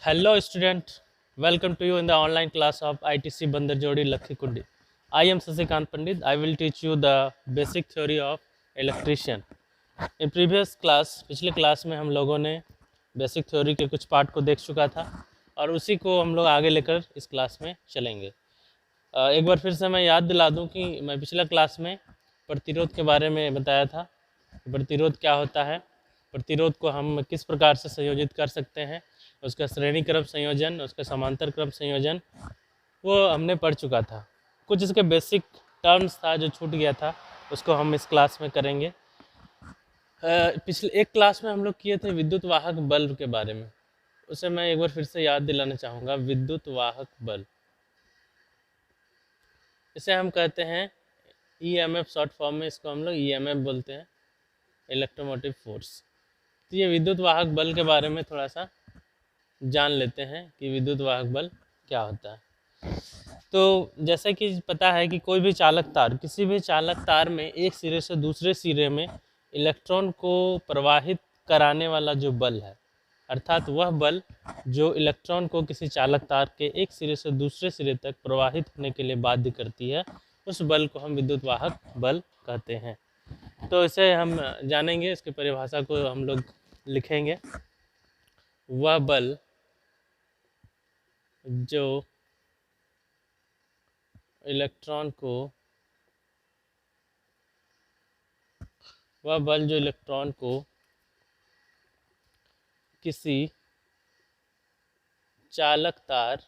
Hello student, welcome to you in the online class of ITC Bandarjodi Lakhikundi. I am Sasikant Pandit. I will teach you the basic theory of electrician. In previous class, पिछले class में हम लोगों ने basic theory के कुछ part को देख चुका था और उसी को हम लोग आगे लेकर इस क्लास में चलेंगे। एक बार फिर से मैं याद दिला दूं कि मैं पिछला क्लास में प्रतिरोध के बारे में बताया था। प्रतिरोध क्या होता है, प्रतिरोध को हम किस प्रकार से संयोजित कर सकते हैं, उसका श्रेणी क्रम संयोजन, उसका समांतर क्रम संयोजन, वो हमने पढ़ चुका था। कुछ इसके बेसिक टर्म्स था जो छूट गया था, उसको हम इस क्लास में करेंगे। पिछले एक क्लास में हम लोग किए थे विद्युत वाहक बल्ब के बारे में, उसे मैं एक बार फिर से याद दिलाना चाहूँगा। विद्युत वाहक बल्ब, इसे हम कहते हैं EMF, शॉर्ट फॉर्म में इसको हम लोग EMF बोलते हैं, इलेक्ट्रोमोटिव फोर्स। तो ये विद्युत वाहक बल के बारे में थोड़ा सा जान लेते हैं कि विद्युत वाहक बल क्या होता है। तो जैसे कि पता है कि कोई भी चालक तार, किसी भी चालक तार में एक सिरे से दूसरे सिरे में इलेक्ट्रॉन को प्रवाहित कराने वाला जो बल है, अर्थात वह बल जो इलेक्ट्रॉन को किसी चालक तार के एक सिरे से दूसरे सिरे तक प्रवाहित होने के लिए बाध्य करती है, उस बल को हम विद्युत वाहक बल कहते हैं। तो इसे हम जानेंगे, इसकी परिभाषा को हम लोग लिखेंगे। वह बल जो इलेक्ट्रॉन को किसी चालक तार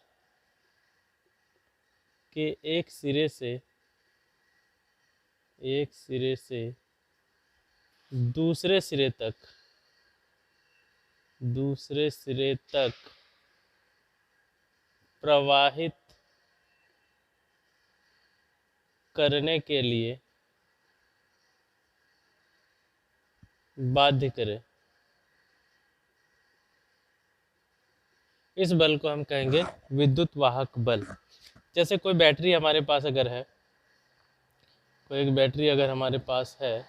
के एक सिरे से दूसरे सिरे तक प्रवाहित करने के लिए बाध्य करे, इस बल को हम कहेंगे विद्युत वाहक बल। जैसे कोई बैटरी हमारे पास अगर है, कोई एक बैटरी अगर हमारे पास है,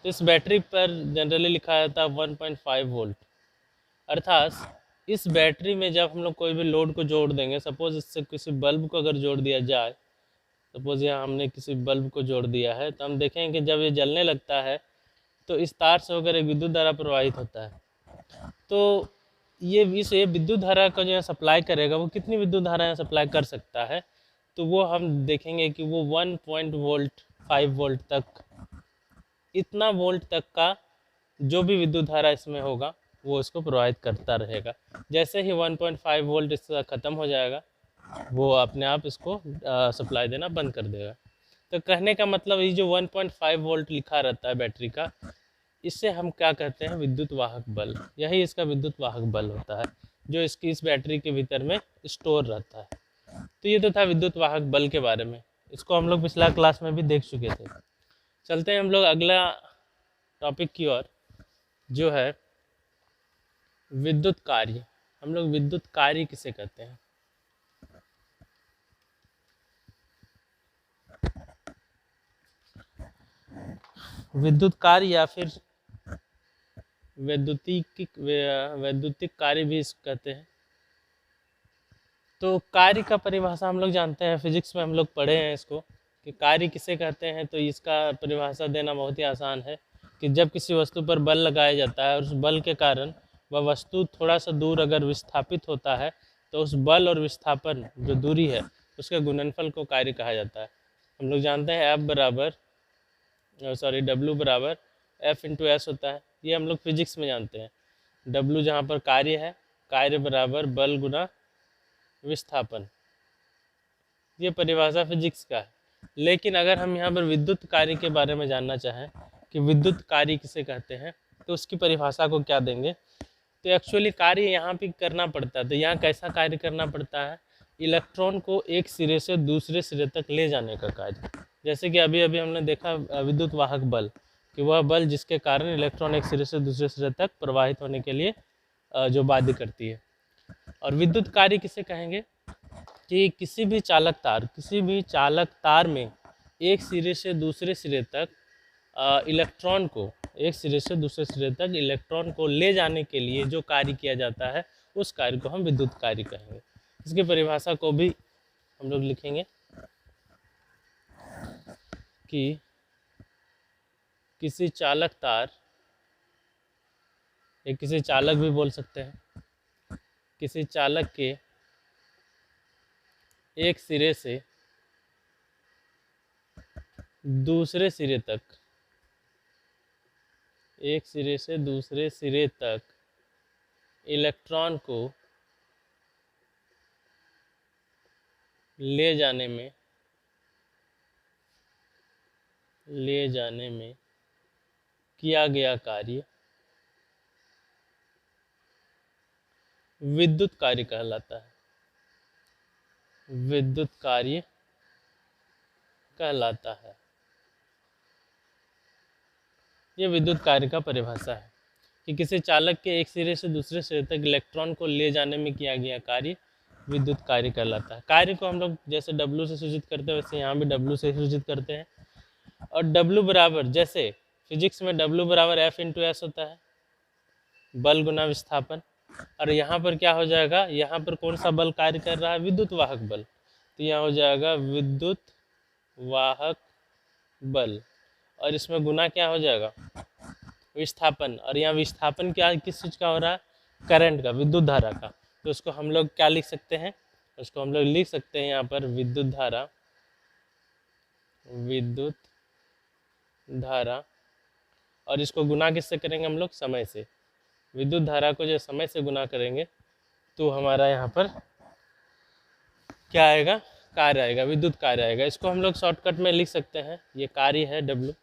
तो इस बैटरी पर जनरली लिखा जाता है 1.5 वोल्ट। अर्थात इस बैटरी में जब हम लोग कोई भी लोड को जोड़ देंगे, सपोज इससे किसी बल्ब को अगर जोड़ दिया जाए, सपोज यहाँ हमने किसी बल्ब को जोड़ दिया है, तो हम देखेंगे कि जब ये जलने लगता है तो इस तार से होकर एक विद्युत धारा प्रवाहित होता है। तो ये विद्युत धारा का जो है सप्लाई करेगा, वो कितनी विद्युत धारा सप्लाई कर सकता है, तो वो हम देखेंगे कि वो 1.5 वोल्ट तक, इतना वोल्ट तक का जो भी विद्युत धारा इसमें होगा वो इसको प्रवाहित करता रहेगा। जैसे ही 1.5 वोल्ट इसका ख़त्म हो जाएगा, वो अपने आप इसको सप्लाई देना बंद कर देगा। तो कहने का मतलब ये जो 1.5 वोल्ट लिखा रहता है बैटरी का, इससे हम क्या कहते हैं, विद्युत वाहक बल। यही इसका विद्युत वाहक बल होता है जो इस बैटरी के भीतर में स्टोर रहता है। तो ये तो था विद्युत वाहक बल के बारे में, इसको हम लोग पिछला क्लास में भी देख चुके थे। चलते हैं हम लोग अगला टॉपिक की ओर, जो है विद्युत कार्य। हम लोग विद्युत कार्य किसे कहते हैं? विद्युत कार्य या फिर वैद्युतिक कार्य भी इसको कहते हैं। तो कार्य का परिभाषा हम लोग जानते हैं, फिजिक्स में हम लोग पढ़े हैं इसको कि कार्य किसे कहते हैं। तो इसका परिभाषा देना बहुत ही आसान है कि जब किसी वस्तु पर बल लगाया जाता है और उस बल के कारण वह वस्तु थोड़ा सा दूर अगर विस्थापित होता है, तो उस बल और विस्थापन जो दूरी है उसके गुणनफल को कार्य कहा जाता है। हम लोग जानते हैं W बराबर F इंटू एस होता है, ये हम लोग फिजिक्स में जानते हैं। W जहाँ पर कार्य है, कार्य बराबर बल गुना विस्थापन, ये परिभाषा फिजिक्स का है। लेकिन अगर हम यहाँ पर विद्युत कार्य के बारे में जानना चाहें कि विद्युत कार्य किसे कहते हैं, तो उसकी परिभाषा को क्या देंगे? तो एक्चुअली कार्य यहाँ पे करना पड़ता है। तो यहाँ कैसा कार्य करना पड़ता है? इलेक्ट्रॉन को एक सिरे से दूसरे सिरे तक ले जाने का कार्य। जैसे कि अभी अभी हमने देखा विद्युत वाहक बल, कि वह बल जिसके कारण इलेक्ट्रॉन एक सिरे से दूसरे सिरे तक प्रवाहित होने के लिए जो बाध्य करती है। और विद्युत कार्य किसे कहेंगे? कि किसी भी चालक तार में एक सिरे से दूसरे सिरे तक इलेक्ट्रॉन को एक सिरे से दूसरे सिरे तक इलेक्ट्रॉन को ले जाने के लिए जो कार्य किया जाता है उस कार्य को हम विद्युत कार्य कहेंगे। इसकी परिभाषा को भी हम लोग लिखेंगे कि किसी चालक तार, या किसी चालक भी बोल सकते हैं, किसी चालक के एक सिरे से दूसरे सिरे तक, एक सिरे से दूसरे सिरे तक इलेक्ट्रॉन को ले जाने में किया गया कार्य विद्युत कार्य कहलाता है, विद्युत कार्य कहलाता है। यह विद्युत कार्य का परिभाषा है कि किसी चालक के एक सिरे से दूसरे सिरे तक इलेक्ट्रॉन को ले जाने में किया गया कार्य विद्युत कार्य कहलाता है। कार्य को हम लोग जैसे W से सूचित करते हैं वैसे यहाँ भी W से सूचित करते हैं। और W बराबर, जैसे फिजिक्स में W बराबर F इंटू एस होता है, बल गुना विस्थापन। और यहाँ पर क्या हो जाएगा, यहाँ पर कौन सा बल कार्य कर रहा है, विद्युत वाहक बल। तो यहाँ हो जाएगा विद्युत वाहक बल, और इसमें गुना क्या हो जाएगा, विस्थापन। और यहाँ विस्थापन क्या किस चीज़ का हो रहा है, करंट का, विद्युत धारा का। तो उसको हम लोग क्या लिख सकते हैं, उसको हम लोग लिख सकते हैं यहाँ पर विद्युत धारा, विद्युत धारा। और इसको गुना किससे करेंगे हम लोग, समय से। विद्युत धारा को जब समय से गुना करेंगे तो हमारा यहाँ पर क्या आएगा, कार्य आएगा, विद्युत कार्य आएगा। इसको हम लोग शॉर्टकट में लिख सकते हैं, ये कार्य है W।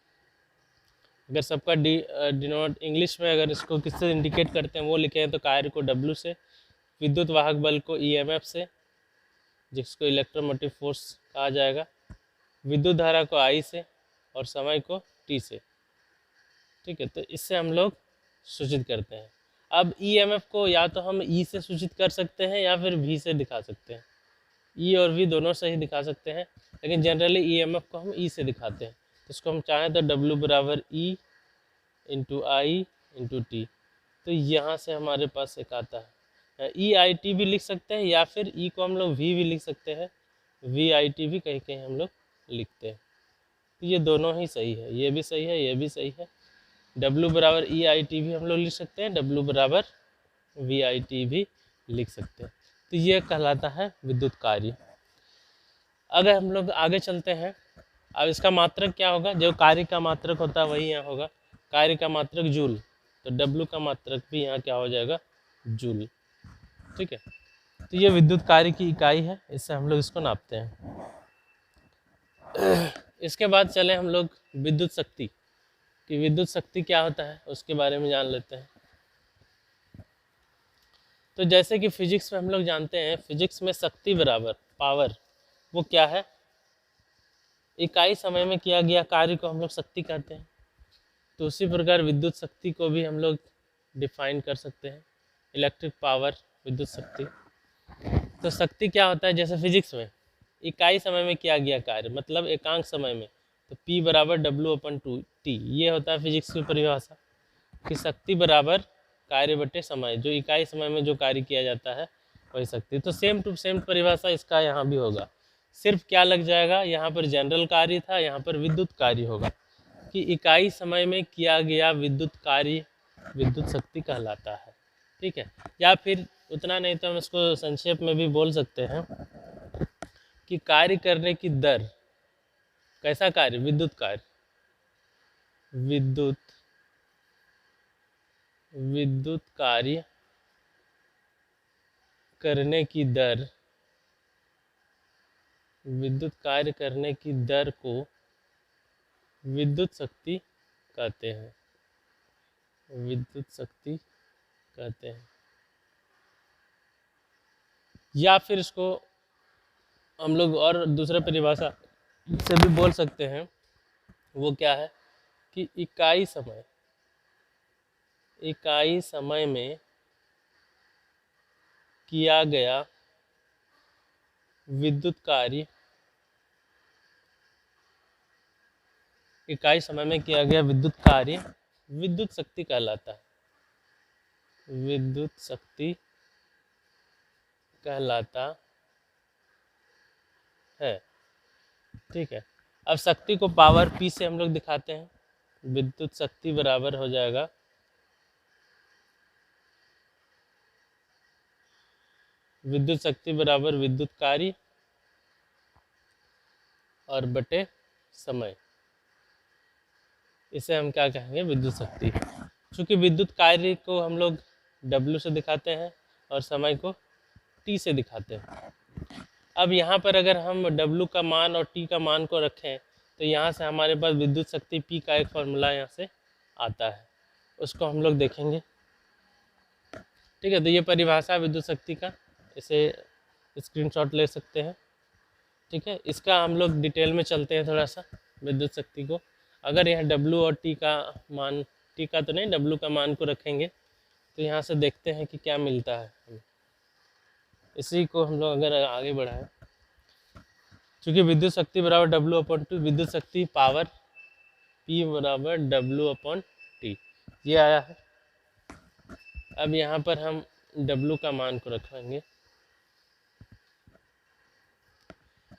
अगर सबका डिनोट इंग्लिश में अगर इसको किससे इंडिकेट करते हैं वो लिखे हैं तो कार्य को W से, विद्युत वाहक बल को EMF से, जिसको इलेक्ट्रोमोटिव फोर्स कहा जाएगा, विद्युत धारा को I से, और समय को T से। ठीक है, तो इससे हम लोग सूचित करते हैं। अब EMF को या तो हम E से सूचित कर सकते हैं या फिर V से दिखा सकते हैं। E और V दोनों से ही दिखा सकते हैं, लेकिन जनरली EMF को हम E से दिखाते हैं। तो इसको हम चाहें तो W बराबर E into I into T। तो यहाँ से हमारे पास एक आता है EIT भी लिख सकते हैं, या फिर E को हम लोग V भी लिख सकते हैं, VIT भी कहीं कहीं हम लोग लिखते हैं। तो ये दोनों ही सही है, ये भी सही है, ये भी सही है। W बराबर EIT भी हम लोग लिख सकते हैं, W बराबर VIT भी लिख सकते हैं। तो ये कहलाता है विद्युत कार्य। अगर हम लोग आगे चलते हैं, अब इसका मात्रक क्या होगा, जो कार्य का मात्रक होता है वही यहाँ होगा, कार्य का मात्रक जूल। तो W का मात्रक भी यहाँ क्या हो जाएगा, जूल। ठीक है, तो ये विद्युत कार्य की इकाई है, इससे हम लोग इसको नापते हैं। इसके बाद चले हम लोग विद्युत शक्ति, कि विद्युत शक्ति क्या होता है उसके बारे में जान लेते हैं। तो जैसे कि फिजिक्स में हम लोग जानते हैं, फिजिक्स में शक्ति बराबर पावर, वो क्या है, इकाई समय में किया गया कार्य को हम लोग शक्ति कहते हैं। तो उसी प्रकार विद्युत शक्ति को भी हम लोग डिफाइन कर सकते हैं, इलेक्ट्रिक पावर, विद्युत शक्ति। तो शक्ति क्या होता है, जैसे फिजिक्स में इकाई समय में किया गया कार्य, मतलब एकांक समय में, तो P बराबर W/2T, ये होता है फिजिक्स की परिभाषा, कि शक्ति बराबर कार्य बटे समय, जो इकाई समय में जो कार्य किया जाता है वही शक्ति। तो सेम टू सेम परिभाषा इसका यहाँ भी होगा, सिर्फ क्या लग जाएगा, यहाँ पर जनरल कार्य था, यहाँ पर विद्युत कार्य होगा, कि इकाई समय में किया गया विद्युत कार्य विद्युत शक्ति कहलाता है। ठीक है, या फिर उतना नहीं तो हम इसको संक्षेप में भी बोल सकते हैं कि कार्य करने की दर, कैसा कार्य, विद्युत कार्य, विद्युत कार्य करने की दर, विद्युत कार्य करने की दर को विद्युत शक्ति कहते हैं, विद्युत शक्ति कहते हैं। या फिर इसको हम लोग और दूसरे परिभाषा से भी बोल सकते हैं, वो क्या है, कि इकाई समय में किया गया विद्युत कार्य, इकाई समय में किया गया विद्युत कार्य विद्युत शक्ति कहलाता है, विद्युत शक्ति कहलाता है। ठीक है, अब शक्ति को पावर P से हम लोग दिखाते हैं। विद्युत शक्ति बराबर हो जाएगा विद्युत शक्ति बराबर विद्युत कार्य और बटे समय। इसे हम क्या कहेंगे, विद्युत शक्ति। चूँकि विद्युत कार्य को हम लोग W से दिखाते हैं और समय को T से दिखाते हैं। अब यहाँ पर अगर हम W का मान और T का मान को रखें तो यहाँ से हमारे पास विद्युत शक्ति P का एक फॉर्मूला यहाँ से आता है, उसको हम लोग देखेंगे। ठीक है, तो ये परिभाषा विद्युत शक्ति का, इसे स्क्रीनशॉट ले सकते हैं। ठीक है, इसका हम लोग डिटेल में चलते हैं थोड़ा सा विद्युत शक्ति को। अगर यह W और T का मान, T का तो नहीं, W का मान को रखेंगे तो यहाँ से देखते हैं कि क्या मिलता है हमें। इसी को हम लोग अगर आगे बढ़ाएं, चूँकि विद्युत शक्ति बराबर W/T, विद्युत शक्ति पावर P बराबर W/T, ये आया है। अब यहाँ पर हम W का मान को रखेंगे।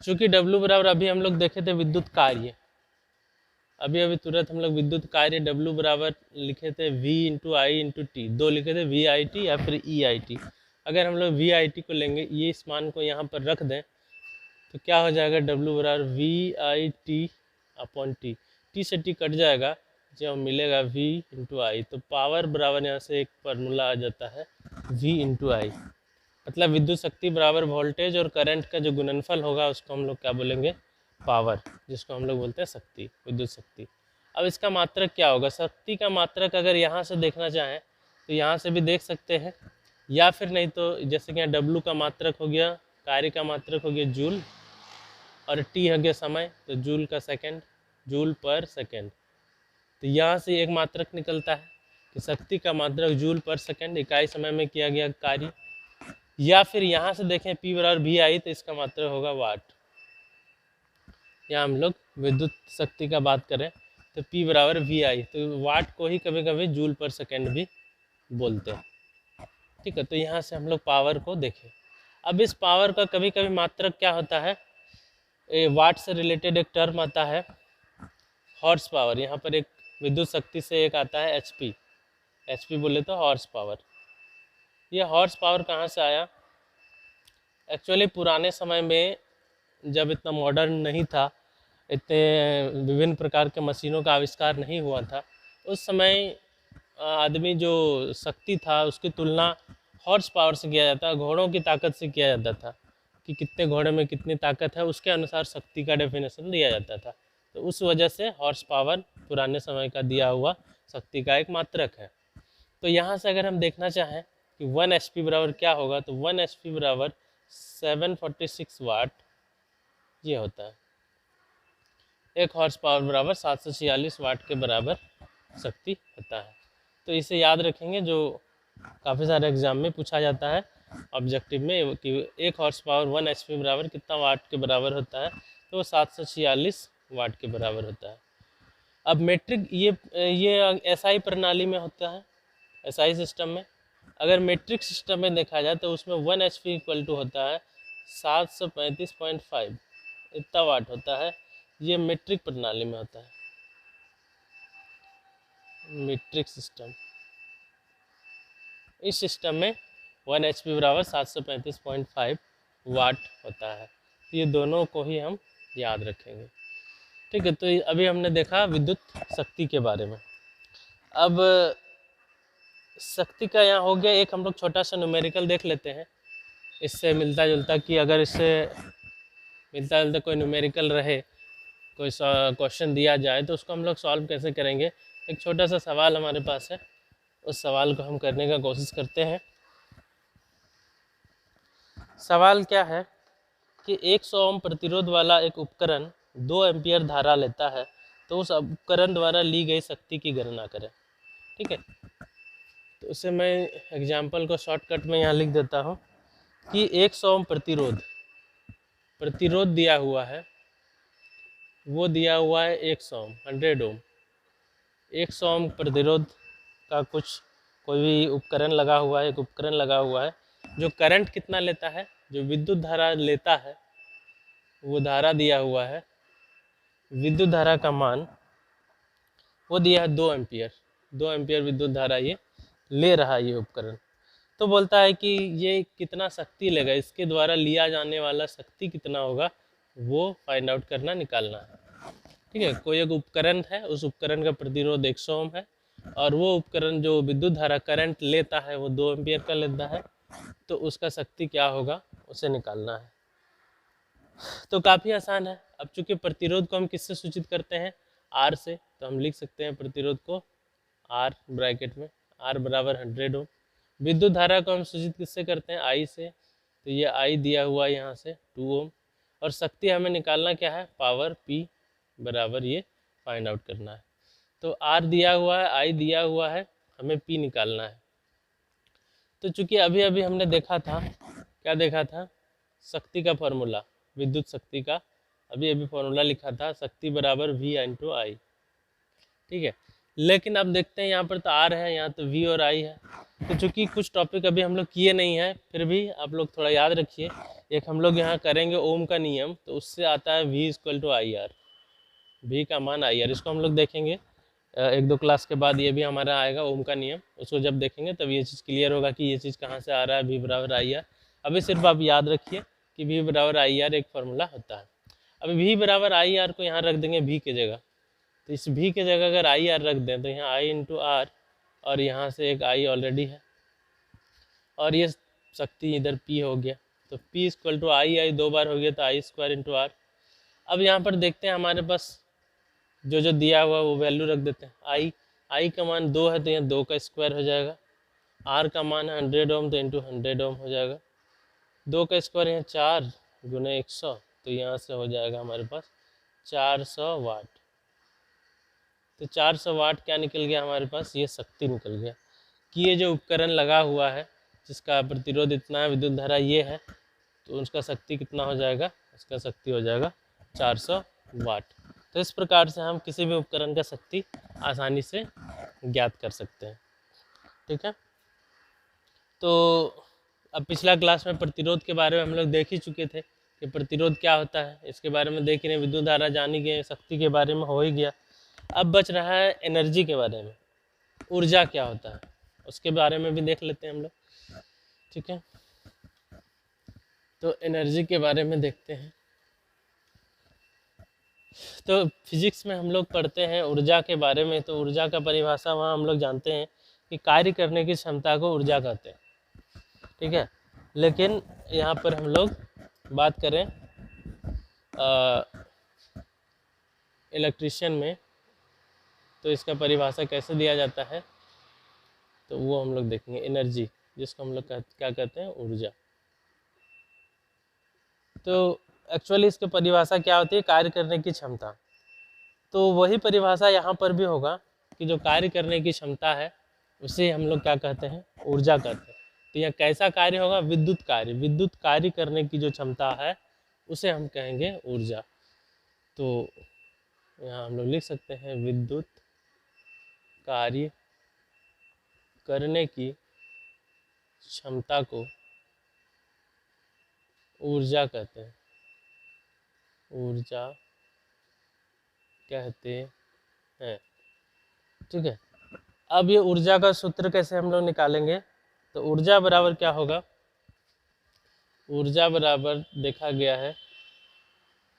चूँकि W बराबर अभी हम लोग देखे थे विद्युत कार्य, अभी तुरंत हम लोग विद्युत कार्य W बराबर लिखे थे V/I/T, दो लिखे थे VIT या फिर EIT। अगर हम लोग VIT को लेंगे, ये इस मान को यहाँ पर रख दें तो क्या हो जाएगा, W बराबर VIT/T, T से T कट जाएगा, जब मिलेगा V/I, तो पावर बराबर यहाँ से एक फार्मूला आ जाता है V/I। मतलब विद्युत शक्ति बराबर वोल्टेज और करंट का जो गुणनफल होगा उसको हम लोग क्या बोलेंगे, पावर, जिसको हम लोग बोलते हैं शक्ति, विद्युत शक्ति। अब इसका मात्रक क्या होगा, शक्ति का मात्रक अगर यहाँ से देखना चाहें तो यहाँ से भी देख सकते हैं, या फिर नहीं तो जैसे कि यहाँ W का मात्रक हो गया, कार्य का मात्रक हो गया जूल, और T हो गया समय, तो जूल का सेकंड, जूल पर सेकंड। तो यहाँ से एक मात्रक निकलता है कि शक्ति का मात्रक जूल पर सेकंड, इकाई समय में किया गया कार्य। या फिर यहाँ से देखें P बराबर VI, तो इसका मात्रक होगा वाट। यहाँ हम लोग विद्युत शक्ति का बात करें तो P बराबर VI, तो वाट को ही कभी कभी जूल पर सेकंड भी बोलते हैं। ठीक है, तो यहाँ से हम लोग पावर को देखें। अब इस पावर का कभी कभी मात्रक क्या होता है, वाट से रिलेटेड एक टर्म आता है हॉर्स पावर। यहाँ पर एक विद्युत शक्ति से एक आता है HP बोले तो हॉर्स पावर। ये हॉर्स पावर कहाँ से आया, एक्चुअली पुराने समय में जब इतना मॉडर्न नहीं था, इतने विभिन्न प्रकार के मशीनों का आविष्कार नहीं हुआ था, उस समय आदमी जो शक्ति था उसकी तुलना हॉर्स पावर से किया जाता, घोड़ों की ताकत से किया जाता था कि कितने घोड़े में कितनी ताकत है, उसके अनुसार शक्ति का डेफिनेशन दिया जाता था। तो उस वजह से हॉर्स पावर पुराने समय का दिया हुआ शक्ति का एक मात्रक है। तो यहाँ से अगर हम देखना चाहें कि 1 HP बराबर क्या होगा, तो 1 HP बराबर 746 वाट ये होता है। एक हॉर्स पावर बराबर 746 वाट के बराबर शक्ति होता है। तो इसे याद रखेंगे, जो काफ़ी सारे एग्जाम में पूछा जाता है ऑब्जेक्टिव में, कि एक हॉर्स पावर 1 HP बराबर कितना वाट के बराबर होता है, तो वो 746 वाट के बराबर होता है। अब मेट्रिक ये SI प्रणाली में होता है, SI सिस्टम में। अगर मेट्रिक सिस्टम में देखा जाए तो उसमें 1 HP इक्वल टू होता है 735.5, इतना वाट होता है। ये मेट्रिक प्रणाली में होता है, मीट्रिक सिस्टम। इस सिस्टम में 1 HP बराबर 735.5 वाट होता है। तो ये दोनों को ही हम याद रखेंगे। ठीक है, तो अभी हमने देखा विद्युत शक्ति के बारे में। अब शक्ति का यहाँ हो गया, एक हम लोग छोटा सा न्यूमेरिकल देख लेते हैं इससे मिलता जुलता, कि अगर इससे मिलता जुलता कोई न्यूमेरिकल रहे, कोई क्वेश्चन दिया जाए तो उसको हम लोग सॉल्व कैसे करेंगे। एक छोटा सा सवाल हमारे पास है, उस सवाल को हम करने का कोशिश करते हैं। सवाल क्या है कि 100 ओम प्रतिरोध वाला एक उपकरण 2 एम्पियर धारा लेता है, तो उस उपकरण द्वारा ली गई शक्ति की गणना करें। ठीक है, तो उसे मैं एग्जाम्पल को शॉर्टकट में यहाँ लिख देता हूँ कि 100 ओम प्रतिरोध दिया हुआ है, वो दिया हुआ है 100 ओम, 100 ओम। 100 ओम प्रतिरोध का कोई भी उपकरण लगा हुआ है, एक उपकरण लगा हुआ है जो करंट कितना लेता है, जो विद्युत धारा लेता है, वो धारा दिया हुआ है, विद्युत धारा का मान वो दिया है 2 एम्पियर। 2 एम्पियर विद्युत धारा ये ले रहा है ये उपकरण। तो बोलता है कि ये कितना शक्ति लेगा, इसके द्वारा लिया जाने वाला शक्ति कितना होगा, वो फाइंड आउट करना, निकालना है। ठीक है, कोई एक उपकरण है, उस उपकरण का प्रतिरोध 100 ओम है और वो उपकरण जो विद्युत धारा करंट लेता है वो 2 एम्पियर का लेता है, तो उसका शक्ति क्या होगा उसे निकालना है। तो काफ़ी आसान है। अब चूंकि प्रतिरोध को हम किससे सूचित करते हैं, आर से, तो हम लिख सकते हैं प्रतिरोध को आर ब्रैकेट में, आर बराबर 100 ओम। विद्युत धारा को हम सूचित किससे करते हैं, आई से, तो ये आई दिया हुआ है यहाँ से 2 ओम। और शक्ति हमें निकालना क्या है, पावर पी बराबर ये फाइंड आउट करना है। तो आर दिया हुआ है, आई दिया हुआ है, हमें पी निकालना है। तो चूंकि अभी अभी हमने देखा था, क्या देखा था, शक्ति का फॉर्मूला, विद्युत शक्ति का अभी अभी फॉर्मूला लिखा था, शक्ति बराबर वी इंटू आई। ठीक है, लेकिन अब देखते हैं यहाँ पर तो आर है, यहाँ तो वी और आई है। तो चूंकि कुछ टॉपिक अभी हम लोग किए नहीं हैं, फिर भी आप लोग थोड़ा याद रखिए। एक हम लोग यहाँ करेंगे ओम का नियम, तो उससे आता है V equal to I R, V का मान आई आर। इसको हम लोग देखेंगे 1-2 क्लास के बाद, ये भी हमारा आएगा ओम का नियम। उसको जब देखेंगे तब ये चीज़ क्लियर होगा कि ये चीज़ कहाँ से आ रहा है, वी बराबर आई आर। अभी सिर्फ आप याद रखिए कि वी बराबर आई आर एक फार्मूला होता है। अभी वी बराबर आई आर को यहाँ रख देंगे वी की जगह, तो इस भी की जगह अगर आई आर रख दें तो यहाँ आई इंटू आर, और यहाँ से एक आई ऑलरेडी है, और ये शक्ति इधर पी हो गया, तो पी इक्वल टू आई, आई 2 बार हो गया तो आई स्क्वायर इंटू आर। अब यहाँ पर देखते हैं हमारे पास जो जो दिया हुआ वो वैल्यू रख देते हैं। आई का मान 2 है तो यहाँ 2 का स्क्वायर हो जाएगा, आर का मान है 100 ओम तो इंटू 100 ओम हो जाएगा, 2 का स्क्वायर यहाँ 4 गुने 100, तो यहाँ से हो जाएगा हमारे पास 400 वाट। तो 400 वाट क्या निकल गया हमारे पास, ये शक्ति निकल गया कि ये जो उपकरण लगा हुआ है जिसका प्रतिरोध इतना है, विद्युत धारा ये है, तो उसका शक्ति कितना हो जाएगा, उसका शक्ति हो जाएगा 400 वाट। तो इस प्रकार से हम किसी भी उपकरण का शक्ति आसानी से ज्ञात कर सकते हैं। ठीक है, तो अब पिछला क्लास में प्रतिरोध के बारे में हम लोग देख ही चुके थे कि प्रतिरोध क्या होता है, इसके बारे में देख ही नहीं, विद्युत धारा जानी गई, शक्ति के बारे में हो ही गया। अब बच रहा है एनर्जी के बारे में, ऊर्जा क्या होता है उसके बारे में भी देख लेते हैं हम लोग। ठीक है, तो एनर्जी के बारे में देखते हैं। तो फिजिक्स में हम लोग पढ़ते हैं ऊर्जा के बारे में, तो ऊर्जा का परिभाषा वहाँ हम लोग जानते हैं कि कार्य करने की क्षमता को ऊर्जा कहते हैं। ठीक है, लेकिन यहाँ पर हम लोग बात करें इलेक्ट्रिशियन में, तो इसका परिभाषा कैसे दिया जाता है, तो वो हम लोग देखेंगे। एनर्जी, जिसको हम लोग क्या कहते हैं, ऊर्जा। तो एक्चुअली इसकी परिभाषा क्या होती है, कार्य करने की क्षमता। तो वही परिभाषा यहाँ पर भी होगा कि जो कार्य करने की क्षमता है उसे हम लोग क्या कहते हैं, ऊर्जा कहते हैं। तो यह कैसा कार्य होगा, विद्युत कार्य, विद्युत कार्य करने की जो क्षमता है उसे हम कहेंगे ऊर्जा। तो यहाँ हम लोग लिख सकते हैं विद्युत कार्य करने की क्षमता को ऊर्जा कहते हैं, ऊर्जा कहते हैं। ठीक है, अब ये ऊर्जा का सूत्र कैसे हम लोग निकालेंगे, तो ऊर्जा बराबर क्या होगा, ऊर्जा बराबर देखा गया है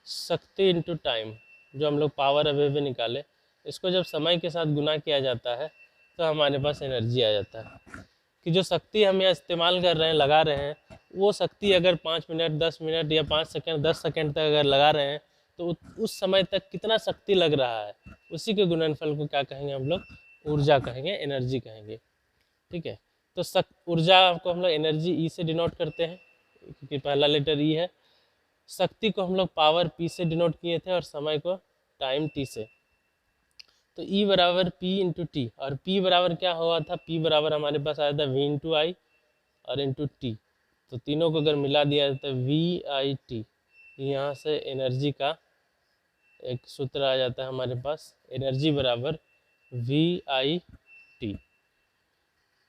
शक्ति इंटू टाइम, जो हम लोग पावर अभी भी निकाले, इसको जब समय के साथ गुना किया जाता है तो हमारे पास एनर्जी आ जाता है। कि जो शक्ति हम यहाँ इस्तेमाल कर रहे हैं, लगा रहे हैं, वो शक्ति अगर 5 मिनट 10 मिनट या 5 सेकंड 10 सेकंड तक अगर लगा रहे हैं तो उस समय तक कितना शक्ति लग रहा है, उसी के गुणनफल को क्या कहेंगे हम लोग, ऊर्जा कहेंगे, एनर्जी कहेंगे। ठीक है, तो ऊर्जा को हम लोग एनर्जी ई से डिनोट करते हैं क्योंकि पहला लेटर ई है। शक्ति को हम लोग पावर पी से डिनोट किए थे और समय को टाइम टी से। तो ई बराबर पी इंटू टी, और पी बराबर क्या हुआ था, पी बराबर हमारे पास आया था वी इंटू आई और इंटू टी। तो तीनों को अगर मिला दिया जाता है वी आई टी, यहाँ से एनर्जी का एक सूत्र आ जाता है हमारे पास, एनर्जी बराबर VIT।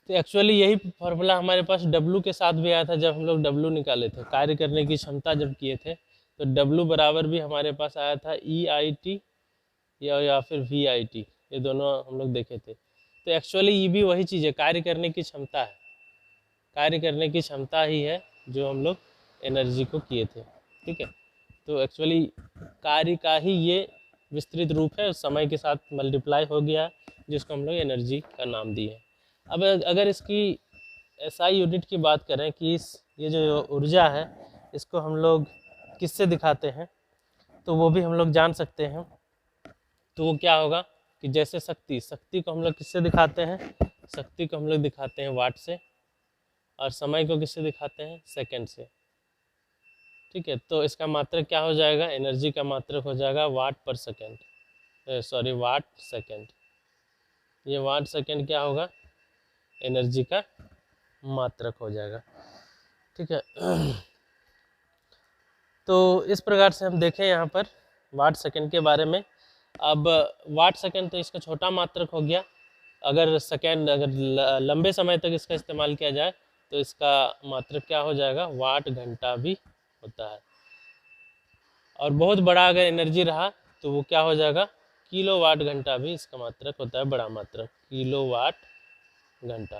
तो एक्चुअली यही फार्मूला हमारे पास W के साथ भी आया था जब हम लोग W निकाले थे, कार्य करने की क्षमता जब किए थे, तो W बराबर भी हमारे पास आया था EIT या फिर VIT, ये दोनों हम लोग देखे थे। तो एक्चुअली ये भी वही चीज़ है, कार्य करने की क्षमता है, कार्य करने की क्षमता ही है जो हम लोग एनर्जी को किए थे। ठीक है, तो एक्चुअली कार्य का ही ये विस्तृत रूप है, समय के साथ मल्टीप्लाई हो गया, जिसको हम लोग एनर्जी का नाम दिए। अब अगर इसकी SI यूनिट की बात करें कि ये जो ऊर्जा है इसको हम लोग किससे दिखाते हैं, तो वो भी हम लोग जान सकते हैं। तो वो क्या होगा कि जैसे शक्ति को हम लोग किससे दिखाते हैं, शक्ति को हम लोग दिखाते हैं वाट से, और समय को किससे दिखाते हैं, सेकंड से। ठीक है, तो इसका मात्रक क्या हो जाएगा, एनर्जी का मात्रक हो जाएगा वाट पर सेकंड, सॉरी वाट सेकंड। ये वाट सेकंड क्या होगा, एनर्जी का मात्रक हो जाएगा। ठीक है, तो इस प्रकार से हम देखें यहाँ पर वाट सेकंड के बारे में। अब वाट सेकंड तो इसका छोटा मात्रक हो गया, अगर सेकंड अगर लंबे समय तक इसका इस्तेमाल किया जाए तो इसका मात्रक क्या हो जाएगा, वाट घंटा भी होता है। और बहुत बड़ा अगर एनर्जी रहा तो वो क्या हो जाएगा, किलो वाट घंटा भी इसका मात्रक होता है, बड़ा मात्रक किलो वाट घंटा।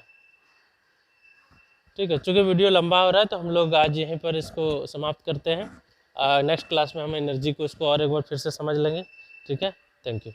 ठीक है, चूँकि वीडियो लंबा हो रहा है तो हम लोग आज यहीं पर इसको समाप्त करते हैं। नेक्स्ट क्लास में हम एनर्जी को इसको और एक बार फिर से समझ लेंगे। ठीक है, थैंक यू।